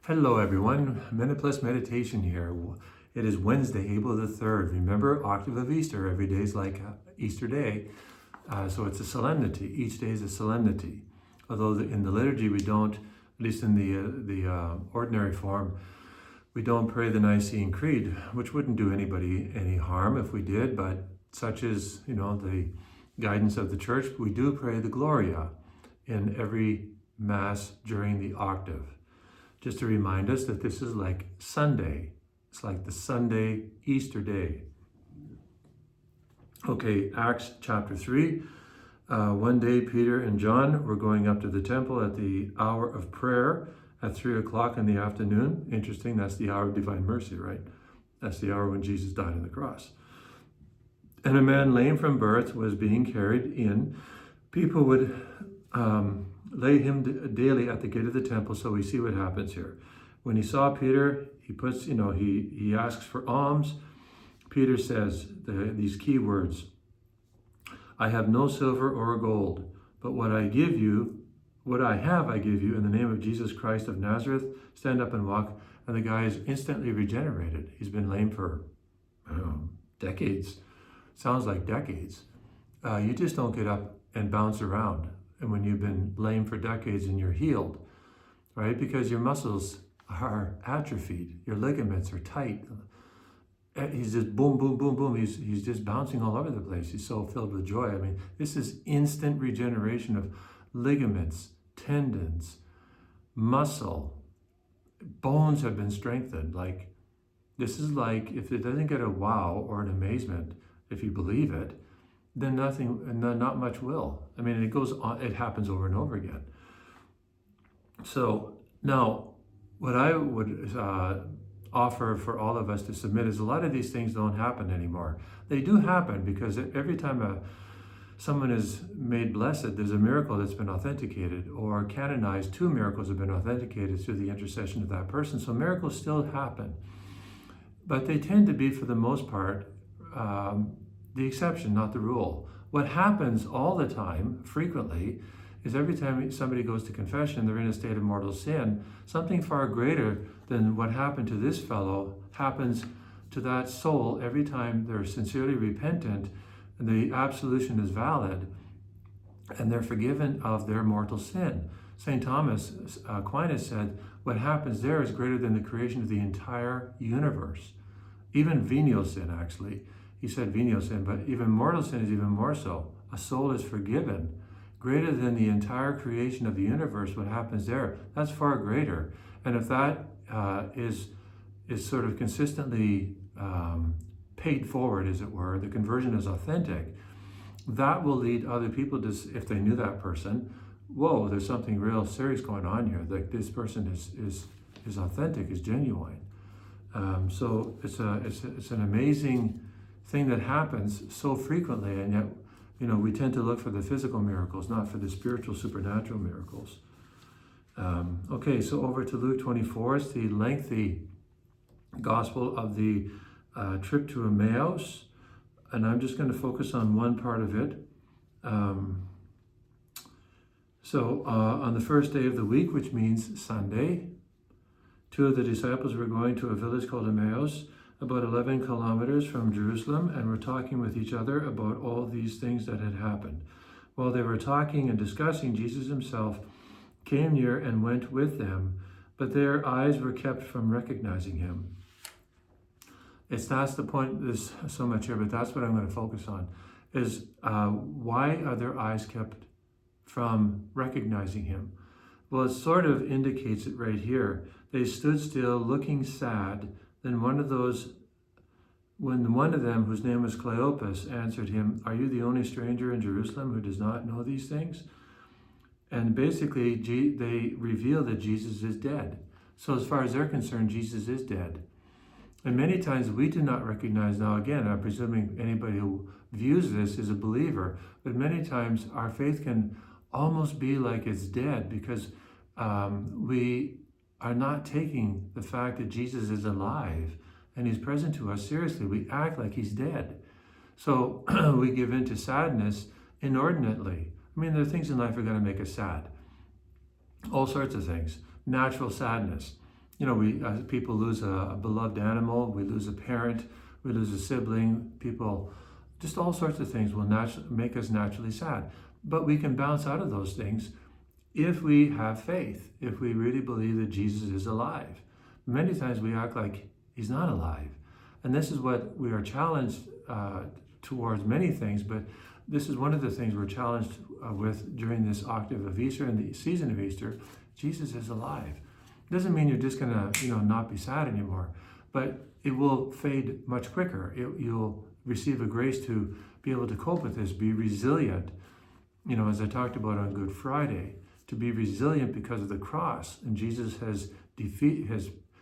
Hello everyone, Minute Plus Meditation here. It is Wednesday, April the 3rd. Remember, octave of Easter, every day is like Easter day. So it's a solemnity, each day is a solemnity. Although in the liturgy we don't, at least in the ordinary form, we don't pray the Nicene Creed, which wouldn't do anybody any harm if we did, but such is, the guidance of the church. We do pray the Gloria in every Mass during the octave. Just to remind us that this is like Sunday. It's like the Sunday Easter day. Okay, Acts chapter 3. One day, Peter and John were going up to the temple at the hour of prayer at 3 o'clock in the afternoon. Interesting, that's the hour of divine mercy, right? That's the hour when Jesus died on the cross. And a man lame from birth was being carried in. People would lay him daily at the gate of the temple. So we see what happens here. When he saw Peter, he asks for alms. Peter says these key words: I have no silver or gold, but what I have I give you in the name of Jesus Christ of Nazareth. Stand up and walk. And the guy is instantly regenerated. He's been lame for decades. Sounds like decades. You just don't get up and bounce around. And when you've been lame for decades and you're healed, right? Because your muscles are atrophied, your ligaments are tight. He's just boom, boom, boom, boom. He's just bouncing all over the place. He's so filled with joy. I mean, this is instant regeneration of ligaments, tendons, muscle, bones have been strengthened. This is like, if it doesn't get a wow or an amazement, if you believe it, then not much will. I mean, it goes on, it happens over and over again. So now, what I would offer for all of us to submit is a lot of these things don't happen anymore. They do happen because every time someone is made blessed, there's a miracle that's been authenticated, or canonized. 2 miracles have been authenticated through the intercession of that person. So miracles still happen, but they tend to be, for the most part, the exception, not the rule. What happens all the time, frequently, is every time somebody goes to confession, they're in a state of mortal sin. Something far greater than what happened to this fellow happens to that soul every time they're sincerely repentant, and the absolution is valid, and they're forgiven of their mortal sin. St. Thomas Aquinas said, what happens there is greater than the creation of the entire universe. Even venial sin, actually. He said venial sin, but even mortal sin is even more so. A soul is forgiven. Greater than the entire creation of the universe, what happens there, that's far greater. And if that is sort of consistently paid forward, as it were, the conversion is authentic, that will lead other people to, if they knew that person, whoa, there's something real serious going on here. Like, this person is authentic, is genuine. So it's an amazing thing that happens so frequently, and yet, we tend to look for the physical miracles, not for the spiritual, supernatural miracles. Okay, so over to Luke 24. It's the lengthy gospel of the trip to Emmaus, and I'm just going to focus on one part of it. So on the first day of the week, which means Sunday, 2 of the disciples were going to a village called Emmaus, about 11 kilometers from Jerusalem, and were talking with each other about all these things that had happened. While they were talking and discussing, Jesus himself came near and went with them, but their eyes were kept from recognizing him. That's the point. There's so much here, but that's what I'm going to focus on, is why are their eyes kept from recognizing him? Well, it sort of indicates it right here. They stood still, looking sad. Then when one of them, whose name was Cleopas, answered him, are you the only stranger in Jerusalem who does not know these things? And basically, they reveal that Jesus is dead. So as far as they're concerned, Jesus is dead. And many times we do not recognize, now again, I'm presuming anybody who views this is a believer, but many times our faith can almost be like it's dead, because we are not taking the fact that Jesus is alive and he's present to us seriously. We act like he's dead. So we give in to sadness inordinately. I mean, there are things in life that are going to make us sad. All sorts of things. Natural sadness. we people lose a beloved animal, we lose a parent, we lose a sibling, people, just all sorts of things will make us naturally sad. But we can bounce out of those things if we have faith, if we really believe that Jesus is alive. Many times we act like he's not alive. And this is what we are challenged towards many things, but this is one of the things we're challenged with during this octave of Easter and the season of Easter. Jesus is alive. Doesn't mean you're just gonna, not be sad anymore, but it will fade much quicker. You'll receive a grace to be able to cope with this, be resilient. As I talked about on Good Friday, to be resilient because of the cross, and Jesus has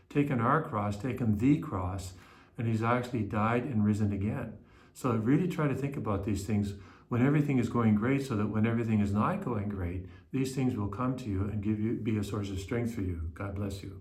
taken our cross, taken the cross, and he's actually died and risen again. So really try to think about these things when everything is going great, so that when everything is not going great, these things will come to you and be a source of strength for you. God bless you.